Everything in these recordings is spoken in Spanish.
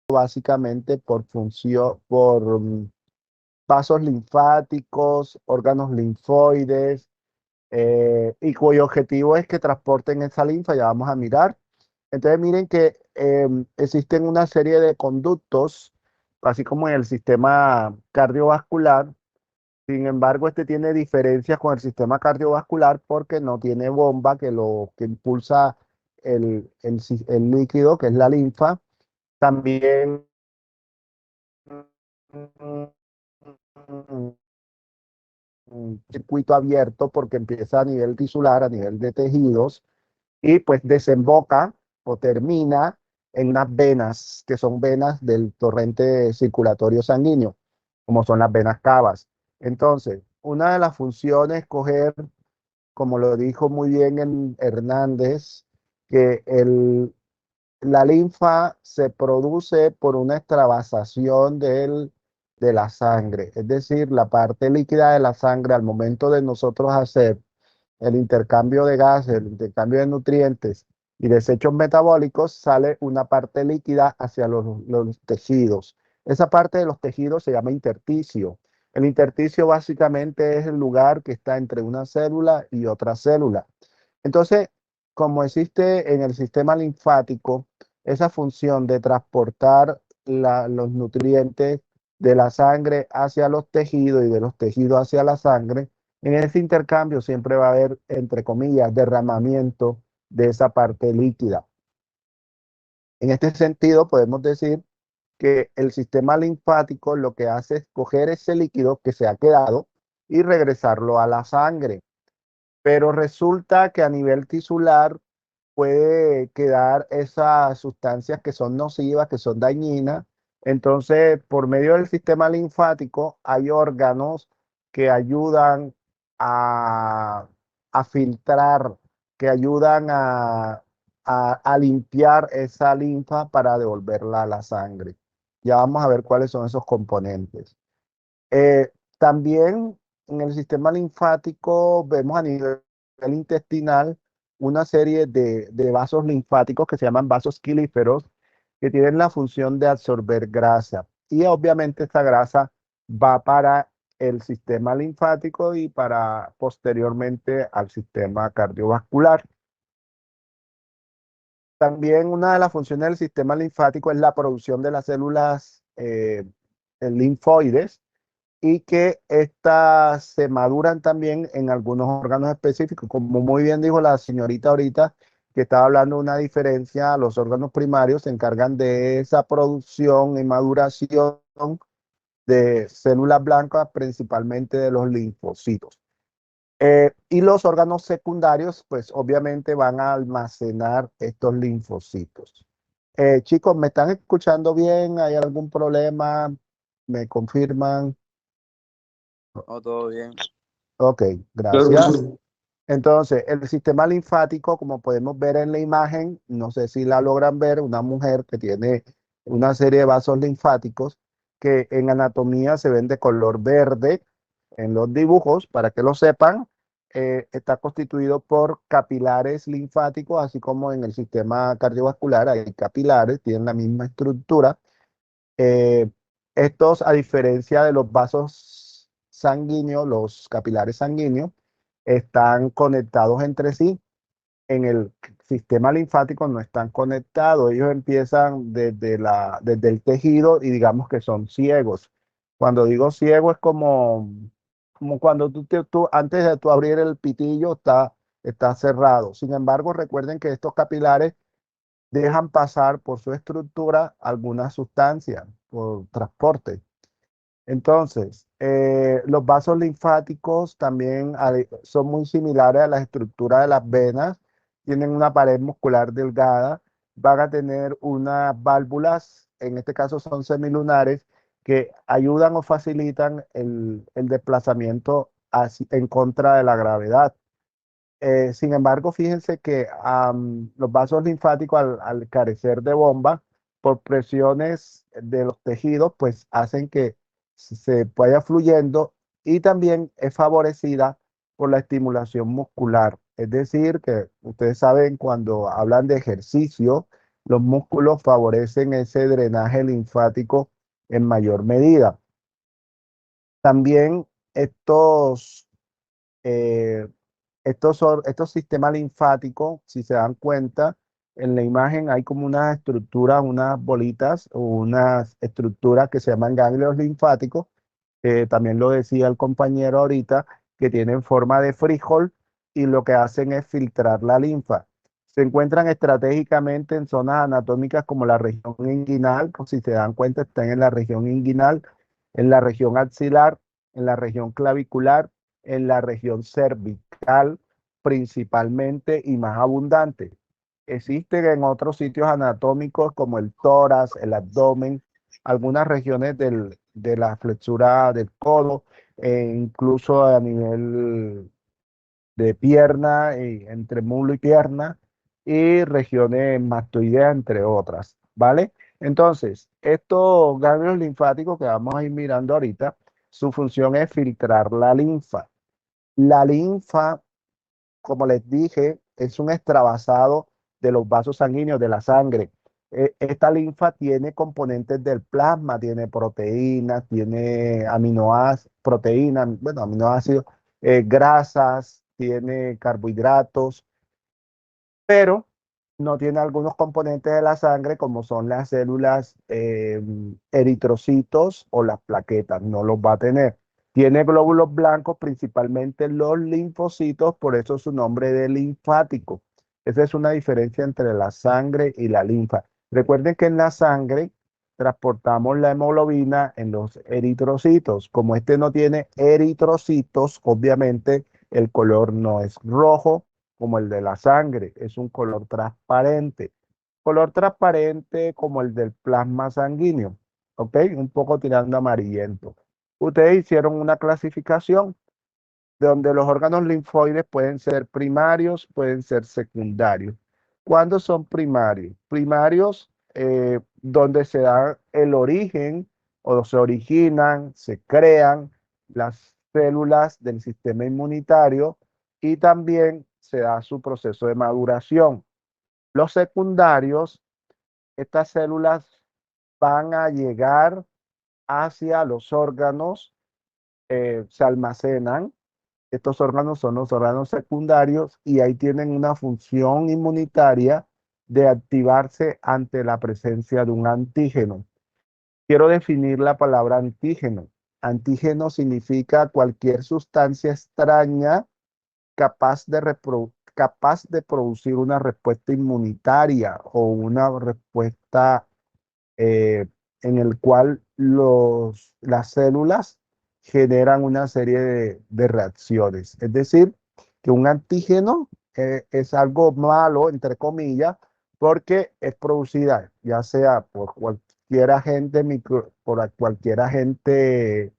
básicamente por función, vasos linfáticos, órganos linfoides, y cuyo objetivo es que transporten esa linfa, ya vamos a mirar. Entonces miren que existen una serie de conductos, así como en el sistema cardiovascular. Sin embargo, este tiene diferencias con el sistema cardiovascular porque no tiene bomba que impulsa el líquido, que es la linfa. También un circuito abierto porque empieza a nivel tisular, a nivel de tejidos, y pues desemboca o termina en unas venas, que son venas del torrente circulatorio sanguíneo, como son las venas cavas. Entonces, una de las funciones es coger, como lo dijo muy bien Hernández, que la linfa se produce por una extravasación de la sangre, es decir, la parte líquida de la sangre al momento de nosotros hacer el intercambio de gases, el intercambio de nutrientes y desechos metabólicos, sale una parte líquida hacia los tejidos. Esa parte de los tejidos se llama intersticio. El intersticio básicamente es el lugar que está entre una célula y otra célula. Entonces, como existe en el sistema linfático esa función de transportar los nutrientes de la sangre hacia los tejidos y de los tejidos hacia la sangre, en ese intercambio siempre va a haber, entre comillas, derramamiento de esa parte líquida. En este sentido, podemos decir que el sistema linfático lo que hace es coger ese líquido que se ha quedado y regresarlo a la sangre. Pero resulta que a nivel tisular puede quedar esas sustancias que son nocivas, que son dañinas. Entonces, por medio del sistema linfático, hay órganos que ayudan a, a filtrar, que ayudan a limpiar esa linfa para devolverla a la sangre. Ya vamos a ver cuáles son esos componentes. También en el sistema linfático vemos a nivel intestinal una serie de vasos linfáticos que se llaman vasos quilíferos, que tienen la función de absorber grasa. Y obviamente esta grasa va para el sistema linfático y para posteriormente al sistema cardiovascular. También una de las funciones del sistema linfático es la producción de las células linfoides, y que estas se maduran también en algunos órganos específicos. Como muy bien dijo la señorita ahorita, que estaba hablando de una diferencia, los órganos primarios se encargan de esa producción y maduración de células blancas, principalmente de los linfocitos. Y los órganos secundarios, pues obviamente van a almacenar estos linfocitos. Chicos, ¿me están escuchando bien? ¿Hay algún problema? ¿Me confirman? No, todo bien. Ok, Claro que gracias. sí. Entonces, el sistema linfático, como podemos ver en la imagen, no sé si la logran ver, una mujer que tiene una serie de vasos linfáticos que en anatomía se ven de color verde en los dibujos, para que lo sepan, está constituido por capilares linfáticos, así como en el sistema cardiovascular hay capilares, tienen la misma estructura. Eh, Estos, a diferencia de los vasos sanguíneos, los capilares sanguíneos, están conectados entre sí. En el sistema linfático no están conectados. Ellos empiezan desde el tejido y digamos que son ciegos. Cuando digo ciego es como cuando antes de tú abrir el pitillo está cerrado. Sin embargo, recuerden que estos capilares dejan pasar por su estructura algunas sustancias por transporte. Entonces, los vasos linfáticos también son muy similares a la estructura de las venas, tienen una pared muscular delgada, van a tener unas válvulas, en este caso son semilunares, que ayudan o facilitan el desplazamiento en contra de la gravedad. Sin embargo, fíjense que los vasos linfáticos, al carecer de bomba, por presiones de los tejidos, pues hacen que se vaya fluyendo, y también es favorecida por la estimulación muscular. Es decir, que ustedes saben cuando hablan de ejercicio, los músculos favorecen ese drenaje linfático en mayor medida. También estos, eh, estos sistemas linfáticos, si se dan cuenta, en la imagen hay como unas estructuras, unas bolitas o unas estructuras que se llaman ganglios linfáticos, también lo decía el compañero ahorita, que tienen forma de frijol y lo que hacen es filtrar la linfa. Se encuentran estratégicamente en zonas anatómicas como la región inguinal, pues si se dan cuenta, están en la región inguinal, en la región axilar, en la región clavicular, en la región cervical principalmente y más abundante. Existen en otros sitios anatómicos como el tórax, el abdomen, algunas regiones de la flexura del codo, incluso a nivel de pierna, entre muslo y pierna, y regiones mastoideas, entre otras, ¿vale? Entonces, estos ganglios linfáticos que vamos a ir mirando ahorita, su función es filtrar la linfa. La linfa, como les dije, es un extravasado de los vasos sanguíneos, de la sangre. Esta linfa tiene componentes del plasma, tiene proteínas, tiene aminoácidos, proteínas, bueno, aminoácidos, grasas, tiene carbohidratos, pero no tiene algunos componentes de la sangre como son las células eritrocitos o las plaquetas, no los va a tener. Tiene glóbulos blancos, principalmente los linfocitos, por eso su nombre de linfático. Esa es una diferencia entre la sangre y la linfa. Recuerden que en la sangre transportamos la hemoglobina en los eritrocitos. Como este no tiene eritrocitos, obviamente el color no es rojo como el de la sangre, es un color transparente. Color transparente como el del plasma sanguíneo, ¿ok? Un poco tirando amarillento. Ustedes hicieron una clasificación de donde los órganos linfoides pueden ser primarios, pueden ser secundarios. ¿Cuándo son primarios? Primarios donde se da el origen o se originan, se crean las células del sistema inmunitario y también se da su proceso de maduración. Los secundarios, estas células van a llegar hacia los órganos, se almacenan. Estos órganos son los órganos secundarios y ahí tienen una función inmunitaria de activarse ante la presencia de un antígeno. Quiero definir la palabra antígeno. Antígeno significa cualquier sustancia extraña capaz de producir una respuesta inmunitaria o una respuesta eh, en el cual las células generan una serie de reacciones. Es decir, que un antígeno es algo malo, entre comillas, porque es producida ya sea por cualquier agente, por cualquier agente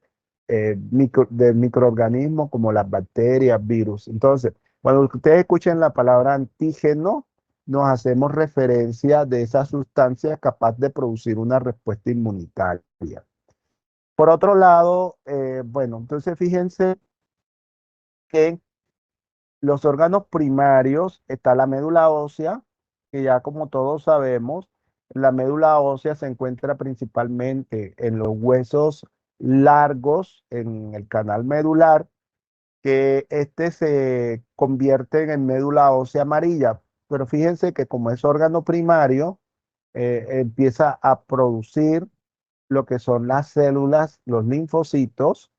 de microorganismos como las bacterias, virus. Entonces, cuando ustedes escuchen la palabra antígeno, nos hacemos referencia de esa sustancia capaz de producir una respuesta inmunitaria. Por otro lado, bueno, entonces fíjense que los órganos primarios está la médula ósea, que ya como todos sabemos, la médula ósea se encuentra principalmente en los huesos largos, en el canal medular, que este se convierte en médula ósea amarilla. Pero fíjense que como es órgano primario, empieza a producir lo que son las células, los linfocitos,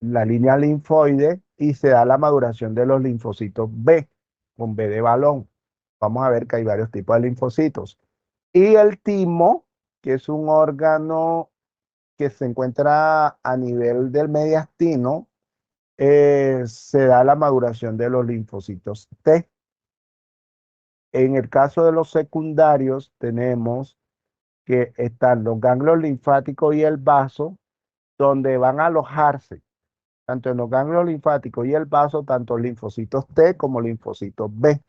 la línea linfoide y se da la maduración de los linfocitos B, con B de balón. Vamos a ver que hay varios tipos de linfocitos. Y el timo, que es un órgano que se encuentra a nivel del mediastino, se da la maduración de los linfocitos T. En el caso de los secundarios, tenemos que están los ganglios linfáticos y el vaso, donde van a alojarse, tanto en los ganglios linfáticos y el vaso, tanto linfocitos T como linfocitos B.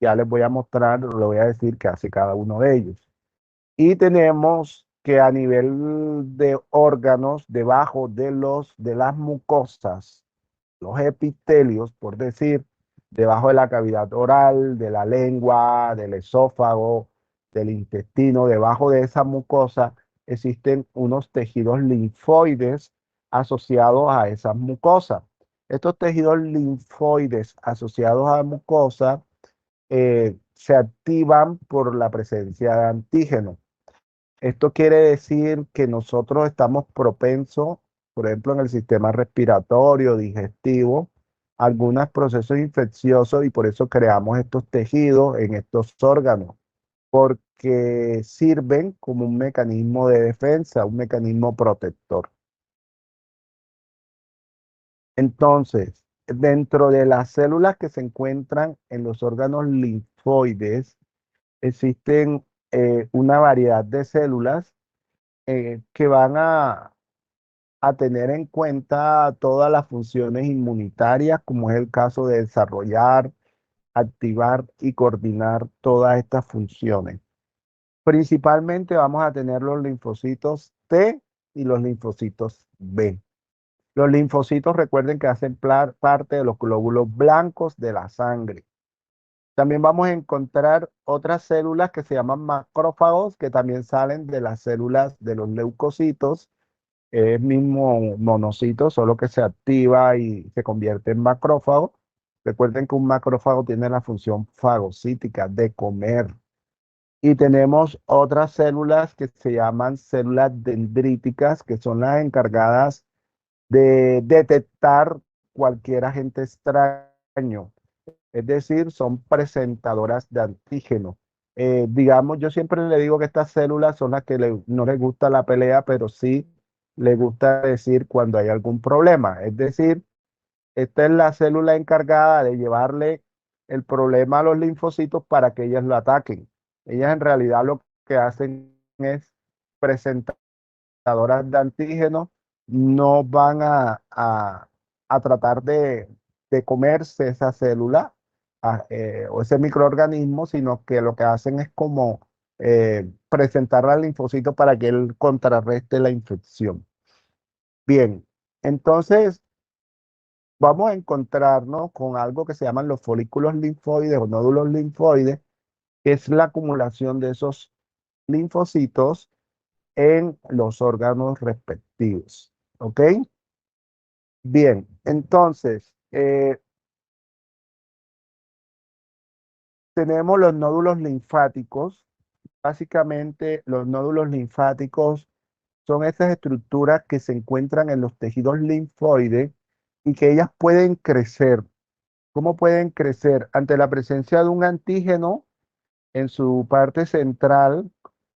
Ya les voy a mostrar, les voy a decir qué hace cada uno de ellos. Y tenemos que a nivel de órganos, debajo de las mucosas, los epitelios, por decir, debajo de la cavidad oral, de la lengua, del esófago, del intestino, debajo de esa mucosa, existen unos tejidos linfoides asociados a esas mucosas. Estos tejidos linfoides asociados a la mucosa se activan por la presencia de antígenos. Esto quiere decir que nosotros estamos propensos, por ejemplo, en el sistema respiratorio, digestivo, a algunos procesos infecciosos y por eso creamos estos tejidos en estos órganos, porque sirven como un mecanismo de defensa, un mecanismo protector. Entonces, dentro de las células que se encuentran en los órganos linfoides, existen una variedad de células que van a tener en cuenta todas las funciones inmunitarias, como es el caso de desarrollar, activar y coordinar todas estas funciones. Principalmente vamos a tener los linfocitos T y los linfocitos B. Los linfocitos, recuerden que hacen parte de los glóbulos blancos de la sangre. También vamos a encontrar otras células que se llaman macrófagos, que también salen de las células de los leucocitos. Es mismo monocito, solo que se activa y se convierte en macrófago. Recuerden que un macrófago tiene la función fagocítica de comer. Y tenemos otras células que se llaman células dendríticas, que son las encargadas de detectar cualquier agente extraño. Es decir, son presentadoras de antígeno. Digamos, yo siempre le digo que estas células son las que no les gusta la pelea, pero sí les gusta decir cuando hay algún problema. Es decir, esta es la célula encargada de llevarle el problema a los linfocitos para que ellas lo ataquen. Ellas en realidad lo que hacen es presentar de antígenos, no van a tratar de comerse esa célula o ese microorganismo, sino que lo que hacen es como presentarla al linfocito para que él contrarreste la infección. Bien, entonces vamos a encontrarnos con algo que se llaman los folículos linfoides o nódulos linfoides, que es la acumulación de esos linfocitos en los órganos respectivos. ¿Ok? Bien, entonces, tenemos los nódulos linfáticos. Básicamente, los nódulos linfáticos son esas estructuras que se encuentran en los tejidos linfoides y que ellas pueden crecer. ¿Cómo pueden crecer? Ante la presencia de un antígeno en su parte central,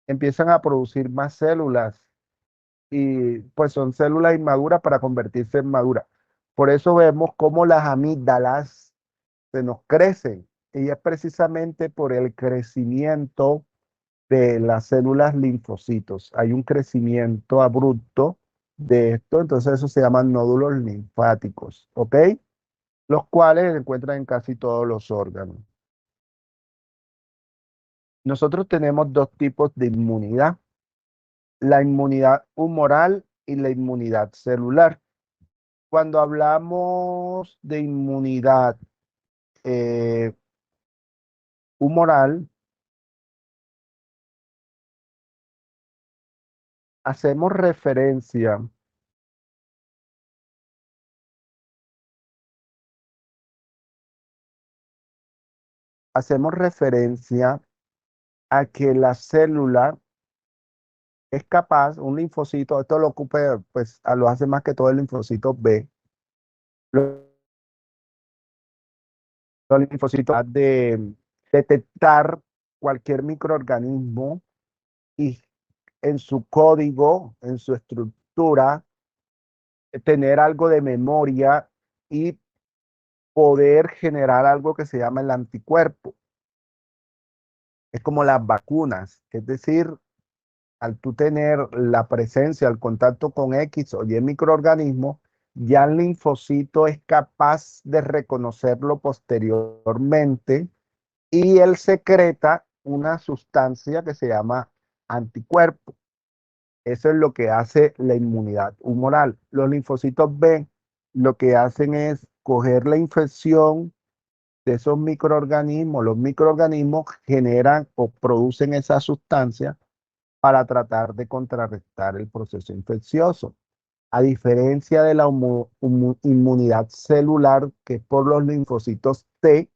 empiezan a producir más células y pues son células inmaduras para convertirse en maduras. Por eso vemos cómo las amígdalas se nos crecen y es precisamente por el crecimiento de las células linfocitos. Hay un crecimiento abrupto de esto, entonces eso se llaman nódulos linfáticos, ¿ok? Los cuales se encuentran en casi todos los órganos. Nosotros tenemos dos tipos de inmunidad, la inmunidad humoral y la inmunidad celular. Cuando hablamos de inmunidad eh, humoral, hacemos referencia, hacemos referencia a que la célula es capaz, un linfocito, esto lo ocupa, pues lo hace más que todo el linfocito B, los, los linfocitos de detectar cualquier microorganismo y en su código, en su estructura, tener algo de memoria y poder generar algo que se llama el anticuerpo. Es como las vacunas, es decir, al tú tener la presencia, el contacto con X o Y microorganismo, ya el linfocito es capaz de reconocerlo posteriormente y él secreta una sustancia que se llama anticuerpo. Eso es lo que hace la inmunidad humoral. Los linfocitos B lo que hacen es coger la infección de esos microorganismos. Los microorganismos generan o producen esa sustancia para tratar de contrarrestar el proceso infeccioso. A diferencia de la inmunidad celular, que es por los linfocitos T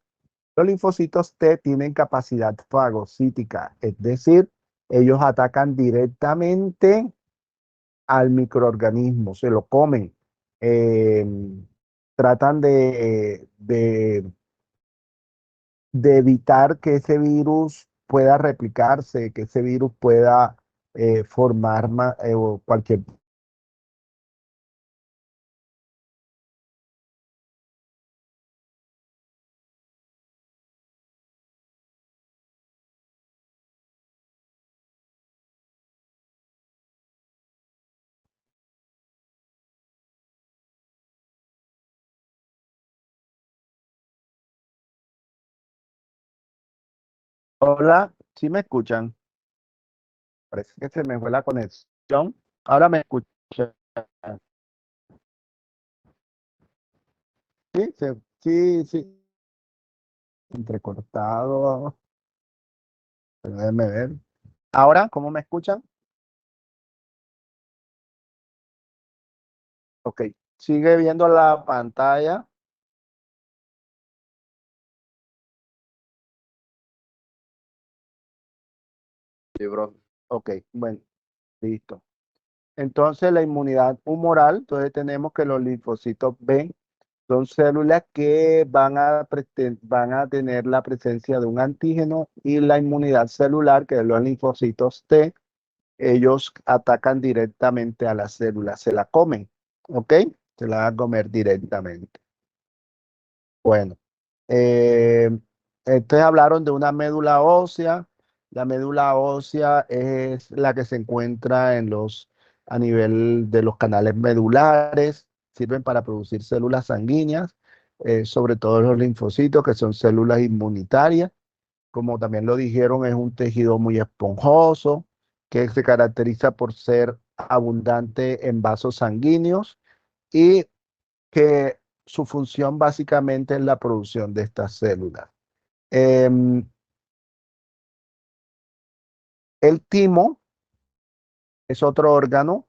tienen capacidad fagocítica, es decir, ellos atacan directamente al microorganismo, se lo comen, eh, tratan de evitar que ese virus pueda replicarse, que ese virus pueda formar o cualquier. Hola, ¿sí me escuchan? Parece que se me fue la conexión. Ahora me escuchan. Sí, sí, sí, entrecortado. Pero déjenme ver. Ahora, ¿cómo me escuchan? Ok, sigue viendo la pantalla. Sí, bro. Ok, bueno, listo. Entonces, la inmunidad humoral, entonces tenemos que los linfocitos B son células que van a tener la presencia de un antígeno, y la inmunidad celular, que es los linfocitos T, ellos atacan directamente a la célula, se la comen, ¿ok? Se la van a comer directamente. Bueno, eh, entonces hablaron de una médula ósea. La médula ósea es la que se encuentra a nivel de los canales medulares, sirven para producir células sanguíneas, sobre todo los linfocitos, que son células inmunitarias. Como también lo dijeron, es un tejido muy esponjoso, que se caracteriza por ser abundante en vasos sanguíneos y que su función básicamente es la producción de estas células. Em, el timo es otro órgano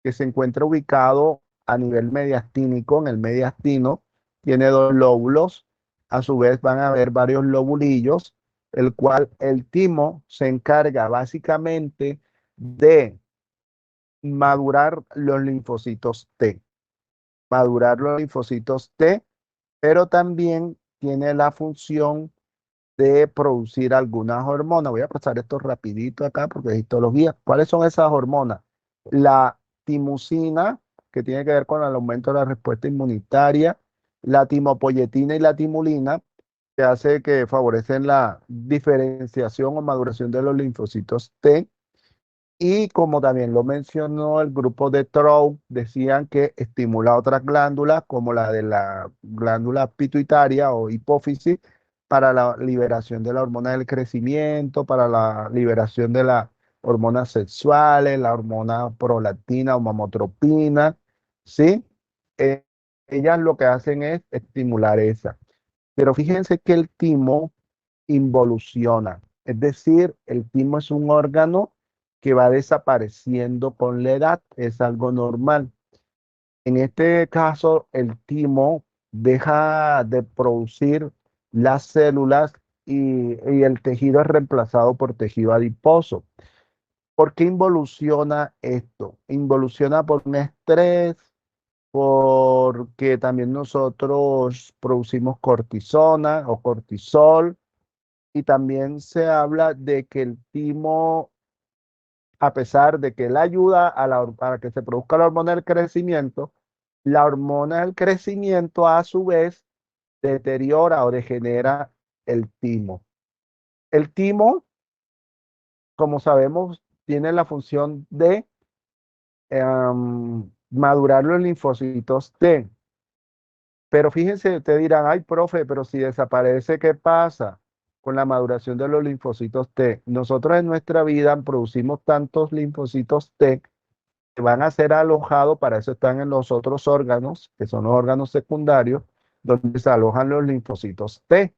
que se encuentra ubicado a nivel mediastínico, en el mediastino, tiene dos lóbulos, a su vez van a haber varios lobulillos, el cual el timo se encarga básicamente de madurar los linfocitos T, madurar los linfocitos T, pero también tiene la función de producir algunas hormonas. Voy a pasar esto rapidito acá porque es histología. ¿Cuáles son esas hormonas? La timusina, que tiene que ver con el aumento de la respuesta inmunitaria, la timopoyetina y la timulina, que hace que favorecen la diferenciación o maduración de los linfocitos T. Y como también lo mencionó el grupo de Trout, decían que estimula otras glándulas, como la de la glándula pituitaria o hipófisis, para la liberación de la hormona del crecimiento, para la liberación de las hormonas sexuales, la hormona prolactina o mamotropina, ¿sí? Eh, Ellas lo que hacen es estimular esa. Pero fíjense que el timo involuciona. Es decir, el timo es un órgano que va desapareciendo con la edad, es algo normal. En este caso, el timo deja de producir las células y el tejido es reemplazado por tejido adiposo. ¿Por qué involuciona esto? Involuciona por un estrés, porque también nosotros producimos cortisona o cortisol, y también se habla de que el timo, a pesar de que él ayuda a que se produzca la hormona del crecimiento, la hormona del crecimiento a su vez deteriora o degenera el timo. El timo, como sabemos, tiene la función de madurar los linfocitos T. Pero fíjense, ustedes dirán, ay, profe, pero si desaparece, ¿qué pasa con la maduración de los linfocitos T? Nosotros en nuestra vida producimos tantos linfocitos T que van a ser alojados, para eso están en los otros órganos, que son los órganos secundarios, donde se alojan los linfocitos T.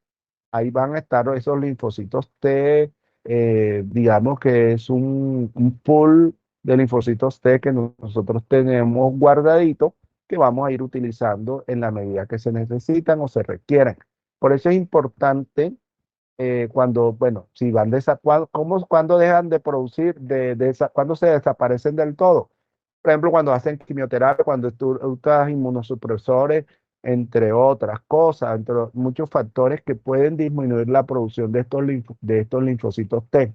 Ahí van a estar esos linfocitos T, digamos que es un pool de linfocitos T que nosotros tenemos guardadito, que vamos a ir utilizando en la medida que se necesitan o se requieren. Por eso es importante cuando, bueno, si van ¿cómo, cuando dejan de producir, cuando se desaparecen del todo? Por ejemplo, cuando hacen quimioterapia, cuando tú usas inmunosupresores, entre otras cosas, entre muchos factores que pueden disminuir la producción de de estos linfocitos T.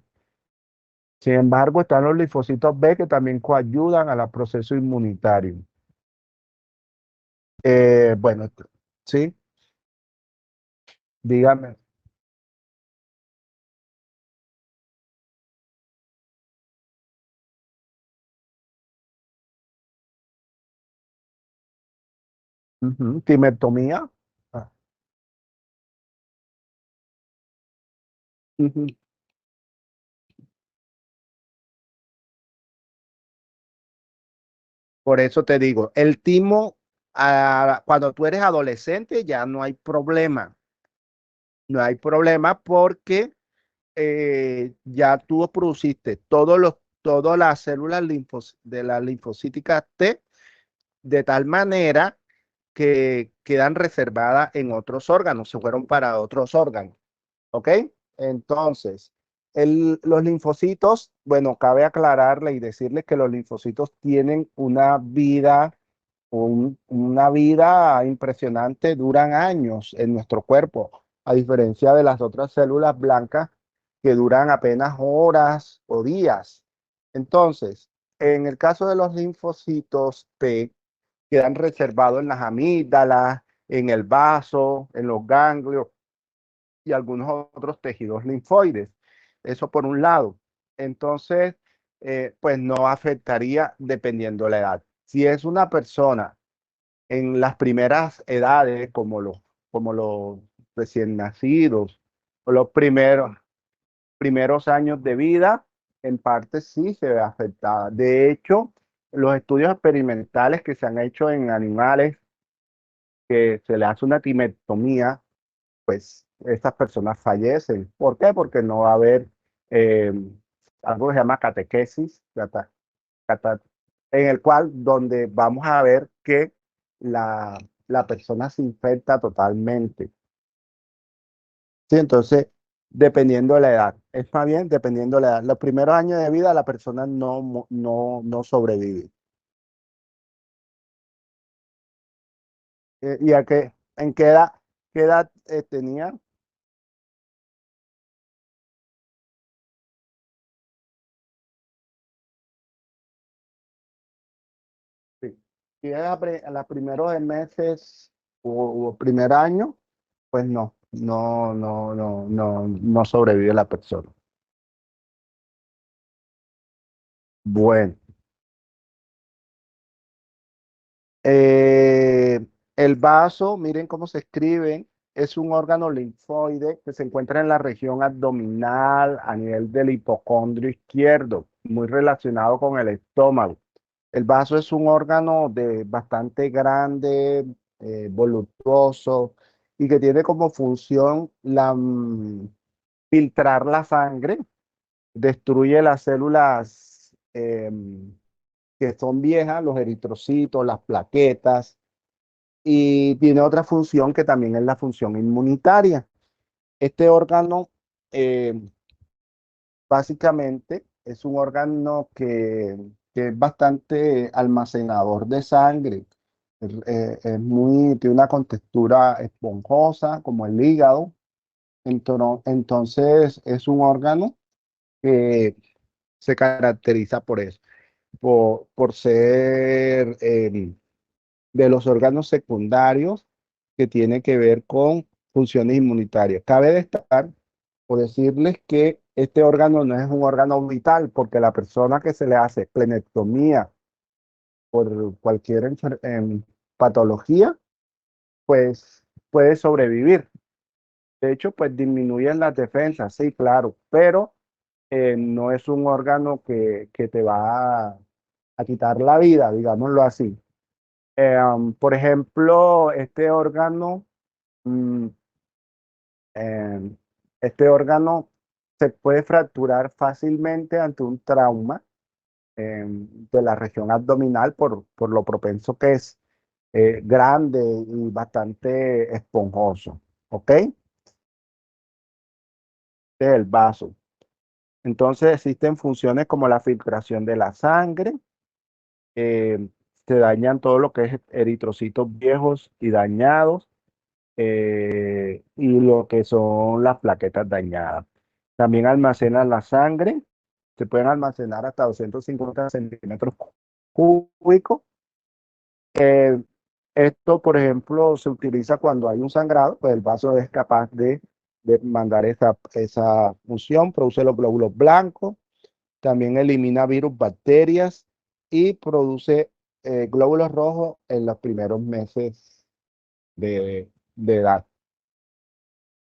Sin embargo, están los linfocitos B que también coayudan al proceso inmunitario. Bueno, sí, dígame. Ujú, timertomía. Ah, ujú. Por eso te digo, el timo, cuando tú eres adolescente ya no hay problema. No hay problema porque ya tú produciste todas las células de las linfocíticas T de tal manera que quedan reservadas en otros órganos, se fueron para otros órganos. ¿Ok? Entonces, los linfocitos, bueno, cabe aclararle y decirle que los linfocitos tienen una vida impresionante, duran años en nuestro cuerpo, a diferencia de las otras células blancas que duran apenas horas o días. Entonces, en el caso de los linfocitos T, quedan reservados en las amígdalas, en el vaso, en los ganglios y algunos otros tejidos linfoides. Eso por un lado. Entonces, pues no afectaría dependiendo de la edad. Si es una persona en las primeras edades, como los recién nacidos, o los primeros años de vida, en parte sí se ve afectada. De hecho, los estudios experimentales que se han hecho en animales, que se le hace una timertomía, pues estas personas fallecen. ¿Por qué? Porque no va a haber eh, algo que se llama catequesis, cata- en el cual donde vamos a ver que la persona se infecta totalmente. Sí, entonces, dependiendo de la edad, es más bien dependiendo de la edad. Los primeros años de vida la persona no sobrevive. ¿Y en qué edad tenía? Sí. Si es a los primeros meses o primer año, pues no sobrevive la persona. Bueno, eh, el vaso, miren cómo se escribe, es un órgano linfoide que se encuentra en la región abdominal a nivel del hipocondrio izquierdo, muy relacionado con el estómago. El vaso es un órgano bastante grande, voluptuoso y que tiene como función filtrar la sangre, destruye las células que son viejas, los eritrocitos, las plaquetas, y tiene otra función que también es la función inmunitaria. Este órgano eh, básicamente es un órgano que es bastante almacenador de sangre. Tiene una contextura esponjosa como el hígado. Entonces es un órgano que se caracteriza por eso, por ser de los órganos secundarios que tiene que ver con funciones inmunitarias. Cabe destacar o decirles que este órgano no es un órgano vital porque la persona que se le hace plenectomía por cualquier patología, pues puede sobrevivir. De hecho, pues disminuyen las defensas, sí, claro, pero no es un órgano que te va a quitar la vida, digámoslo así. Por ejemplo, este órgano Eh, este órgano se puede fracturar fácilmente ante un trauma de la región abdominal por lo propenso que es, grande y bastante esponjoso. ¿Ok? Este es el vaso. Entonces existen funciones como la filtración de la sangre, eh, se dañan todo lo que es eritrocitos viejos y dañados, y lo que son las plaquetas dañadas. También almacenan la sangre, se pueden almacenar hasta 250 centímetros cúbicos. Eh, Esto, por ejemplo, se utiliza cuando hay un sangrado, pues el vaso es capaz de mandar esa función, produce los glóbulos blancos, también elimina virus, bacterias y produce glóbulos rojos en los primeros meses de edad.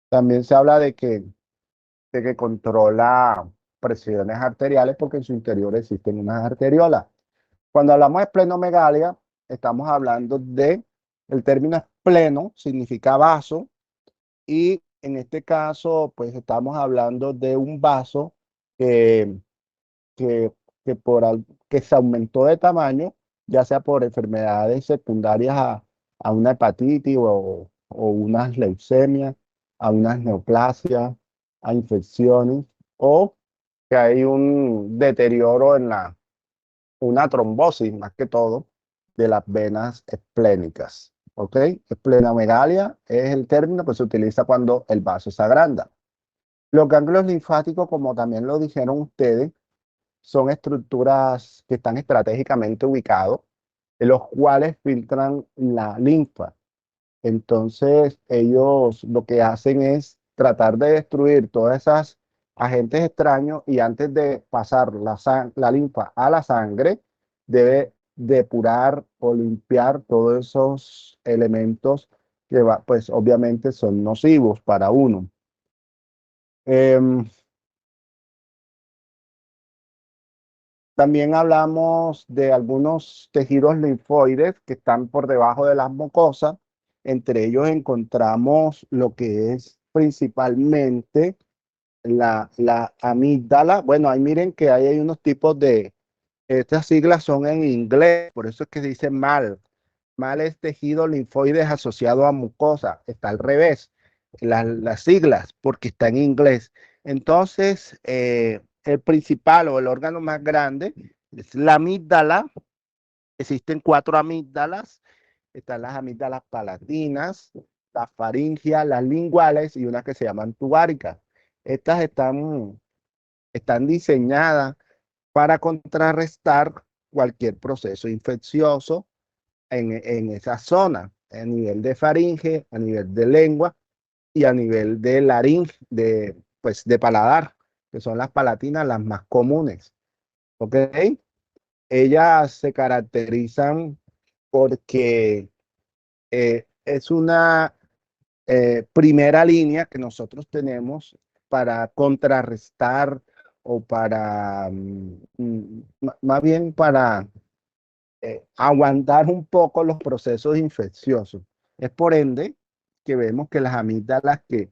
También se habla de que controla presiones arteriales porque en su interior existen unas arteriolas. Cuando hablamos de esplenomegalia, estamos hablando el término espleno, significa vaso, y en este caso, pues estamos hablando de un vaso que, que, que se aumentó de tamaño, ya sea por enfermedades secundarias a una hepatitis o unas leucemias, a unas neoplasias, a infecciones, o que hay un deterioro una trombosis más que todo de las venas esplénicas. ¿Ok? Esplenomegalia es el término que se utiliza cuando el vaso se agranda. Los ganglios linfáticos, como también lo dijeron ustedes, son estructuras que están estratégicamente ubicados, en los cuales filtran la linfa. Entonces, ellos lo que hacen es tratar de destruir todas esas agentes extraños y antes de pasar la linfa a la sangre, debe depurar o limpiar todos esos elementos que pues obviamente son nocivos para uno. Em, También hablamos de algunos tejidos linfoides que están por debajo de las mucosas. Entre ellos encontramos lo que es principalmente la amígdala. Bueno, ahí miren que hay unos tipos estas siglas son en inglés, por eso es que dice mal. Mal es tejido linfoides asociado a mucosa. Está al revés, las siglas, porque está en inglés. Entonces, el principal o el órgano más grande es la amígdala. Existen 4 amígdalas. Están las amígdalas palatinas, las faringias, las linguales y unas que se llaman tubáricas. Estas están diseñadas para contrarrestar cualquier proceso infeccioso en esa zona, a nivel de faringe, a nivel de lengua y a nivel de laringe, pues, de paladar, que son las palatinas las más comunes. ¿Ok? Ellas se caracterizan porque es una primera línea que nosotros tenemos para contrarrestar o para, más bien para aguantar un poco los procesos infecciosos. Es por ende que vemos que las amígdalas que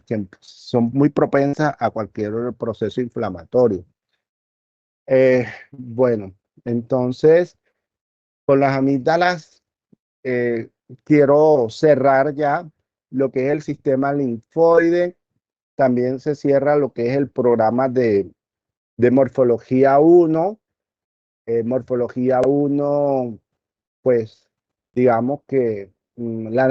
que son muy propensas a cualquier proceso inflamatorio. Bueno, entonces, con las amígdalas, eh, quiero cerrar ya lo que es el sistema linfoide. También se cierra lo que es el programa de morfología 1. Morfología 1, pues digamos que la